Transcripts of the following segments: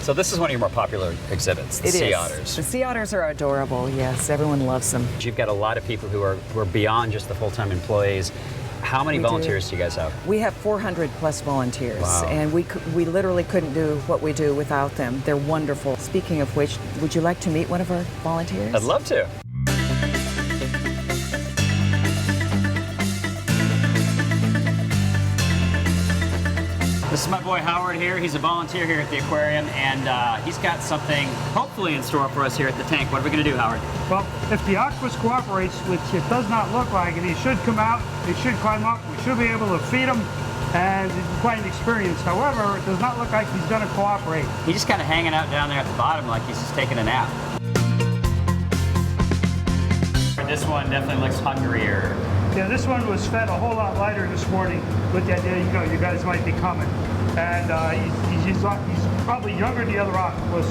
So this is one of your more popular exhibits, the sea otters. The sea otters are adorable, yes. Everyone loves them. You've got a lot of people who are beyond just the full-time employees. How many volunteers do you guys have? We have 400 plus volunteers, wow. And we literally couldn't do what we do without them. They're wonderful. Speaking of which, would you like to meet one of our volunteers? I'd love to. This is my boy Howard here. He's a volunteer here at the aquarium, and he's got something hopefully in store for us here at the tank. What are we going to do, Howard? Well, if the octopus cooperates, which it does not look like, and he should come out, he should climb up, we should be able to feed him, and it's quite an experience. However, it does not look like he's going to cooperate. He's just kind of hanging out down there at the bottom like he's just taking a nap. This one definitely looks hungrier. Yeah, this one was fed a whole lot lighter this morning with the idea, you guys might be coming. And he's probably younger than the other octopus.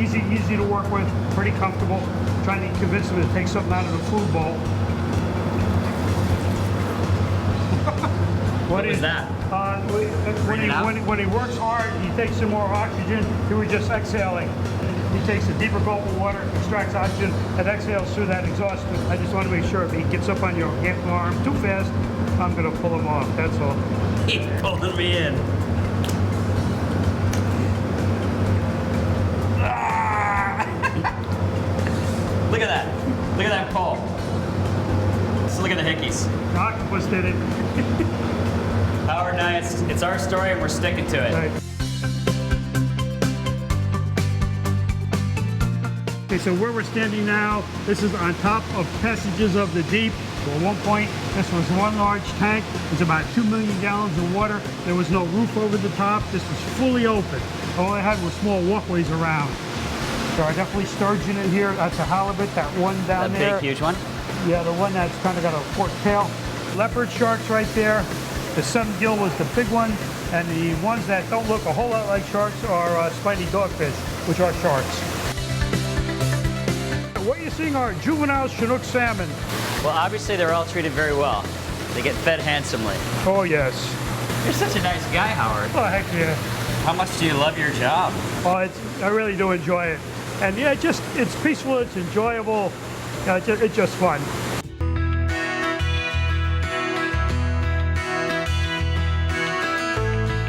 Easy to work with, pretty comfortable. Trying to convince him to take something out of the food bowl. What is that? When he works hard, he takes some more oxygen. He was just exhaling. He takes a deeper gulp of water, extracts oxygen, and exhales through that exhaust. I just want to make sure if he gets up on your arm too fast, I'm going to pull him off. That's all. He's pulling me in. Look at that. Look at that pull. Let's look at the hickeys. The octopus did it. Howard and I, it's our story and we're sticking to it. Right. Okay, so where we're standing now, this is on top of Passages of the Deep. So at one point, this was one large tank. It's about 2 million gallons of water. There was no roof over the top. This was fully open. All I had was small walkways around. There are definitely sturgeon in here. That's a halibut, that one down there. That big, huge one? Yeah, the one that's kind of got a forked tail. Leopard sharks right there. The sungill was the big one. And the ones that don't look a whole lot like sharks are spiny dogfish, which are sharks. What you're seeing are juvenile Chinook salmon. Well, obviously they're all treated very well. They get fed handsomely. Oh, yes. You're such a nice guy, Howard. Oh, heck yeah. How much do you love your job? Oh, I really do enjoy it. And yeah, it's peaceful, it's enjoyable, it's just fun.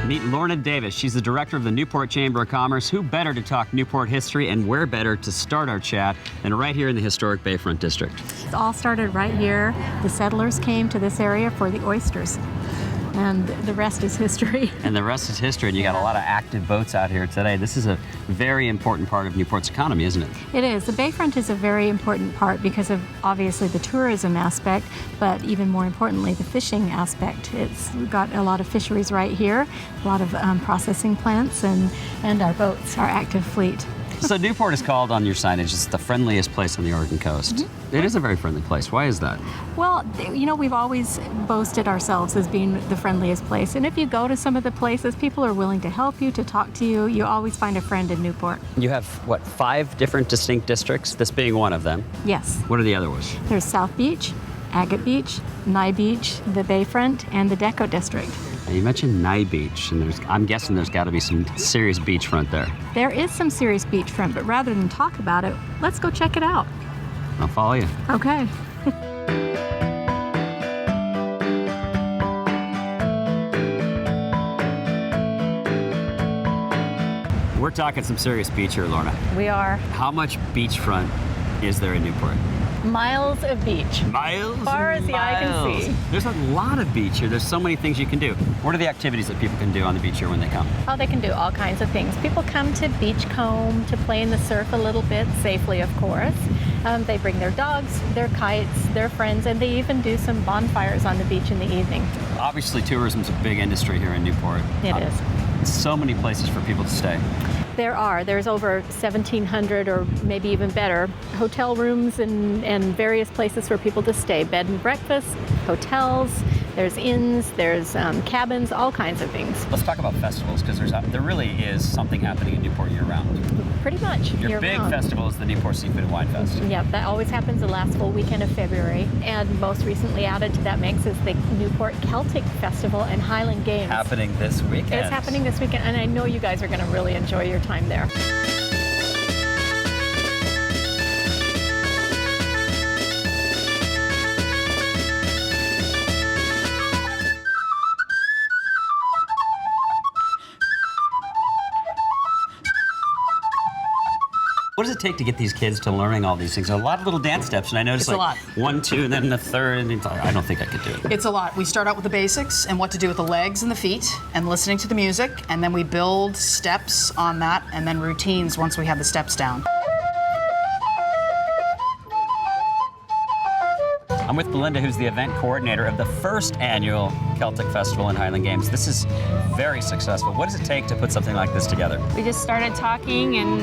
Meet Lorna Davis. She's the director of the Newport Chamber of Commerce. Who better to talk Newport history, and where better to start our chat than right here in the historic Bayfront District? It all started right here. The settlers came to this area for the oysters. And the rest is history. And the rest is history, and you got a lot of active boats out here today. This is a very important part of Newport's economy, isn't it? It is. The Bayfront is a very important part because of obviously the tourism aspect, but even more importantly, the fishing aspect. We've got a lot of fisheries right here, a lot of processing plants, and our boats, our active fleet. So Newport is called on your signage, it's the friendliest place on the Oregon coast. Mm-hmm. It is a very friendly place. Why is that? Well, you know, we've always boasted ourselves as being the friendliest place. And if you go to some of the places, people are willing to help you, to talk to you. You always find a friend in Newport. You have, what, 5 different distinct districts, this being one of them? Yes. What are the other ones? There's South Beach, Agate Beach, Nye Beach, the Bayfront, and the Deco District. Now you mentioned Nye Beach, and I'm guessing there's got to be some serious beachfront there. There is some serious beachfront, but rather than talk about it, let's go check it out. I'll follow you. Okay. We're talking some serious beach here, Lorna. We are. How much beachfront is there in Newport? Miles of beach. Miles? Far as the eye can see. There's a lot of beach here. There's so many things you can do. What are the activities that people can do on the beach here when they come? Oh, they can do all kinds of things. People come to beachcomb, to play in the surf a little bit, safely of course. They bring their dogs, their kites, their friends, and they even do some bonfires on the beach in the evening. Obviously, tourism's a big industry here in Newport. It is. So many places for people to stay. There's over 1,700 or maybe even better hotel rooms and various places for people to stay. Bed and breakfast, hotels, There's inns, there's cabins, all kinds of things. Let's talk about festivals, because there really is something happening in Newport year-round. Pretty much Your big year-round. festival is the Newport Seafood and Wine Fest. Yep, that always happens the last full weekend of February. And most recently added to that mix is the Newport Celtic Festival and Highland Games. Happening this weekend. It's happening this weekend, and I know you guys are going to really enjoy your time there. What does it take to get these kids to learning all these things? A lot of little dance steps, and I noticed It's a like lot. 1, 2, and then the third, and I don't think I could do it. It's a lot. We start out with the basics and what to do with the legs and the feet and listening to the music, and then we build steps on that and then routines once we have the steps down. I'm with Belinda, who's the event coordinator of the first annual Celtic Festival and Highland Games. This is very successful. What does it take to put something like this together? We just started talking and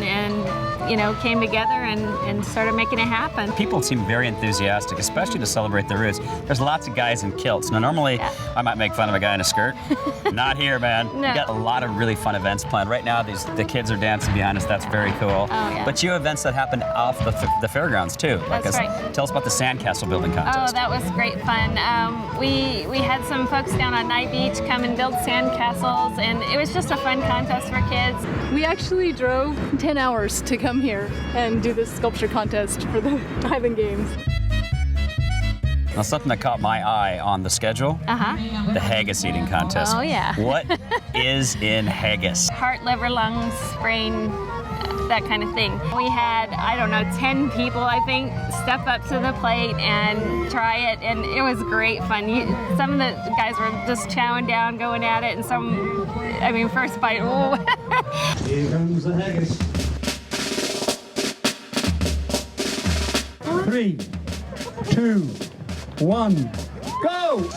you know, came together and started making it happen. People seem very enthusiastic, especially to celebrate their roots. There's lots of guys in kilts. Now, normally, I might make fun of a guy in a skirt. Not here, man. No. We got a lot of really fun events planned. Right now, the kids are dancing behind us. That's very cool. yeah. But you have events that happen off the fairgrounds, too. That's right. Tell us about the sandcastle building contest. Oh, that was great fun. We had some folks down on Night Beach come and build sand castles, and it was just a fun contest for kids. We actually drove 10 hours to come here and do this sculpture contest for the Highland Games. Now, something that caught my eye on the schedule, the haggis eating contest. Oh, yeah. What is in haggis? Heart, liver, lungs, brain, that kind of thing. We had, I don't know, 10 people, I think, step up to the plate and try it, and it was great fun. Some of the guys were just chowing down, going at it, and some, I mean, first bite, oh. Here comes the haggis. 3, 2, 1, go!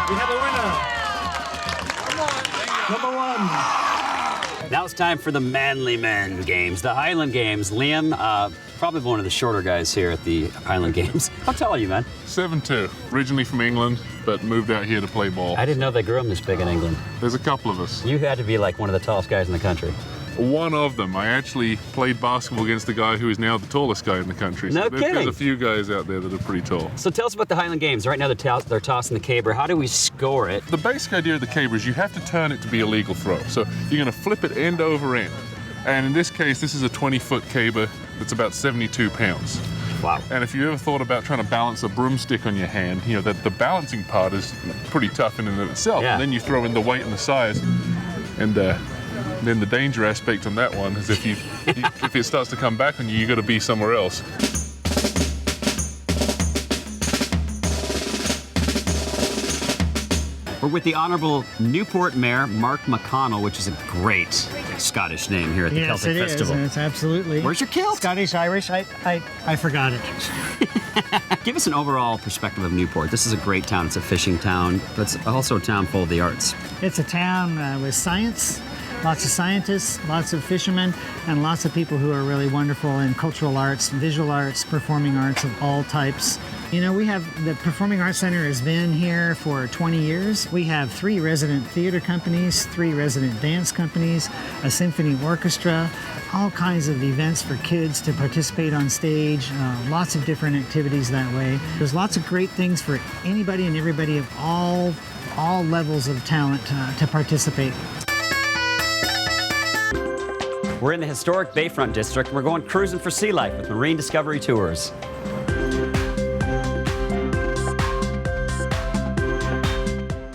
We have a winner. Number 1. Now it's time for the Manly Men Games, the Highland Games. Liam, probably one of the shorter guys here at the Highland Games. How tall are you, man? 7'2", originally from England, but moved out here to play ball. I didn't know they grew them this big in England. There's a couple of us. You had to be like one of the tallest guys in the country. One of them. I actually played basketball against the guy who is now the tallest guy in the country. No There's kidding. a few guys out there that are pretty tall. So tell us about the Highland Games. Right now they're tossing the caber. How do we score it? The basic idea of the caber is you have to turn it to be a legal throw. So you're going to flip it end over end. And in this case, this is a 20-foot caber that's about 72 pounds. Wow. And if you ever thought about trying to balance a broomstick on your hand, you know that the balancing part is pretty tough in and of itself. Yeah. And then you throw in the weight and the size, and then the danger aspect on that one is if it starts to come back on you, you got to be somewhere else. We're with the Honourable Newport Mayor, Mark McConnell, which is a great Scottish name here at the Yes, Celtic it is, Festival. and it's absolutely. Where's your kilt? Scottish, Irish. I forgot it. Give us an overall perspective of Newport. This is a great town. It's a fishing town, but it's also a town full of the arts. It's a town with science, lots of scientists, lots of fishermen, and lots of people who are really wonderful in cultural arts, visual arts, performing arts of all types. You know, we have the Performing Arts Center has been here for 20 years. We have 3 resident theater companies, 3 resident dance companies, a symphony orchestra, all kinds of events for kids to participate on stage, lots of different activities that way. There's lots of great things for anybody and everybody of all levels of talent to participate. We're in the historic Bayfront district. We're going cruising for sea life with Marine Discovery Tours.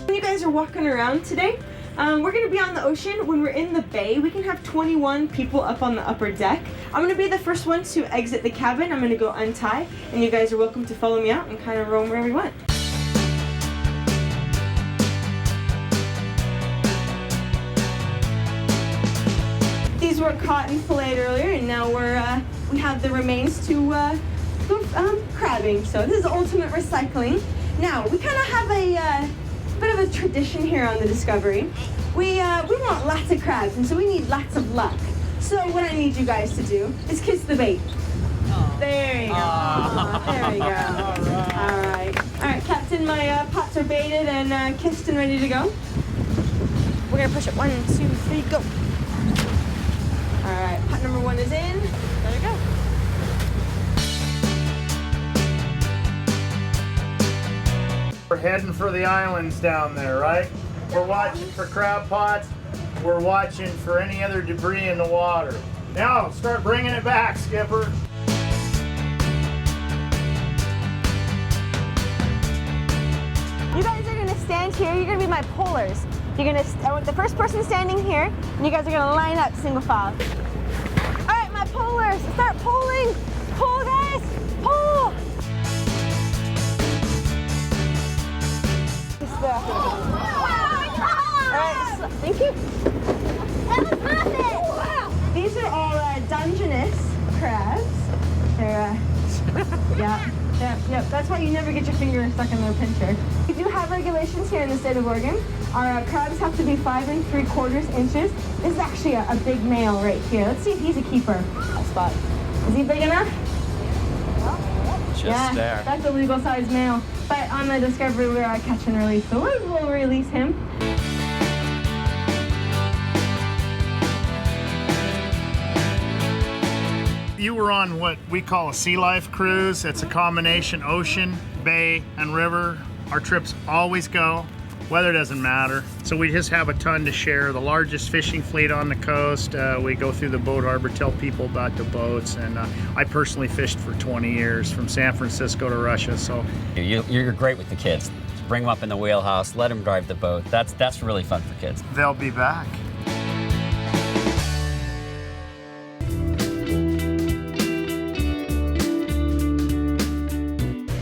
You guys are walking around today. We're going to be on the ocean. When we're in the bay, we can have 21 people up on the upper deck. I'm going to be the first one to exit the cabin. I'm going to go untie, and you guys are welcome to follow me out and kind of roam wherever you want. These were caught and filleted earlier, and now we have the remains to go crabbing. So this is ultimate recycling. Now we kind of have a bit of a tradition here on the Discovery. We want lots of crabs, and so we need lots of luck. So what I need you guys to do is kiss the bait. There you go. There you go. All right. All right, Captain, my pots are baited and kissed and ready to go. We're gonna push it. 1, 2, 3, go. All right, pot number 1 is in. There we go. We're heading for the islands down there, right? We're watching for crab pots. We're watching for any other debris in the water. Now, start bringing it back, Skipper. You guys are gonna stand here. You're gonna be my pullers. You're gonna, I want the first person standing here, and you guys are gonna line up single file. All right, my pullers, start pulling. Pull, guys, pull. All right, so, thank you. That was perfect. Wow. These are all Dungeness crabs. They're, Yep. That's why you never get your finger stuck in their pincher. We do have regulations here in the state of Oregon. Our crabs have to be 5 3/4 inches. This is actually a big male right here. Let's see if he's a keeper. Spot. Is he big enough? Just there. That's a legal size male. But on the Discovery, we're catch and release, so we'll release him. You were on what we call a sea life cruise. It's a combination ocean, bay, and river. Our trips always go. Weather doesn't matter. So we just have a ton to share. The largest fishing fleet on the coast. We go through the boat harbor, tell people about the boats. And I personally fished for 20 years from San Francisco to Russia. So You're great with the kids. Bring them up in the wheelhouse, let them drive the boat. That's really fun for kids. they'll be back.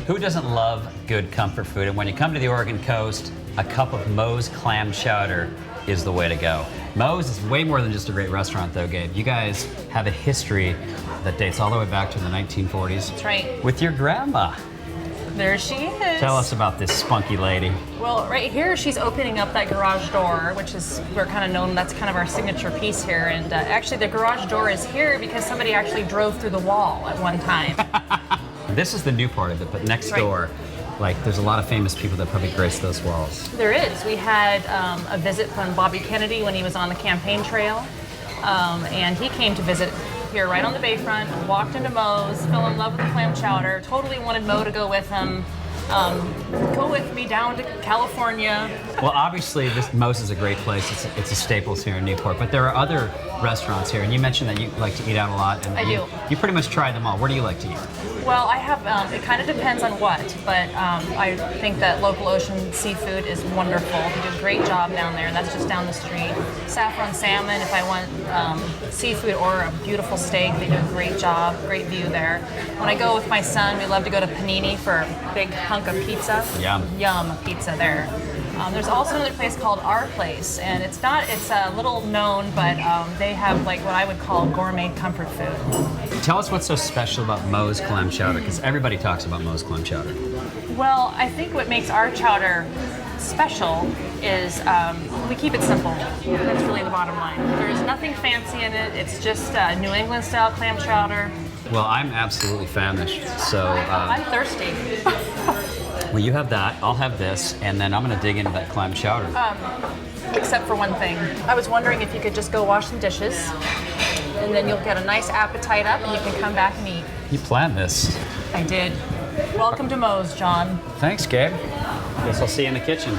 Who doesn't love good comfort food? And when you come to the Oregon coast, a cup of Moe's clam chowder is the way to go. Moe's is way more than just a great restaurant though, Gabe. You guys have a history that dates all the way back to the 1940s. That's right. With your grandma. There she is. Tell us about this spunky lady. Well, right here, she's opening up that garage door, which is, we're kind of known, that's kind of our signature piece here. And actually, the garage door is here because somebody actually drove through the wall at one time. This is the new part of it, but next door, like, there's a lot of famous people that probably grace those walls. There is. We had a visit from Bobby Kennedy when he was on the campaign trail. And he came to visit here right on the bayfront, walked into Moe's, fell in love with the clam chowder, totally wanted Moe to go with him. Go with me down to California. Well, obviously, Moe's is a great place. It's a staples here in Newport, but there are other restaurants here, and you mentioned that you like to eat out a lot. And I do. You pretty much try them all. Where do you like to eat? Well, I have, it kind of depends on what, but I think that Local Ocean Seafood is wonderful. They do a great job down there. That's just down the street. Saffron Salmon, if I want seafood or a beautiful steak, they do a great job, great view there. When I go with my son, we love to go to Panini for a big hunk of pizza. Yum pizza there. There's also another place called Our Place, and it's a little known, but they have like what I would call gourmet comfort food. Tell us what's so special about Moe's clam chowder, because everybody talks about Moe's clam chowder. Well, I think what makes our chowder special is we keep it simple. That's really the bottom line. There's nothing fancy in it. It's just New England style clam chowder. Well, I'm absolutely famished, so... I'm thirsty. Well, you have that, I'll have this, and then I'm going to dig into that clam chowder. Except for one thing. I was wondering if you could just go wash some dishes, and then you'll get a nice appetite up, and you can come back and eat. You planned this. I did. Welcome to Moe's, John. Thanks, Gabe. Guess I'll see you in the kitchen.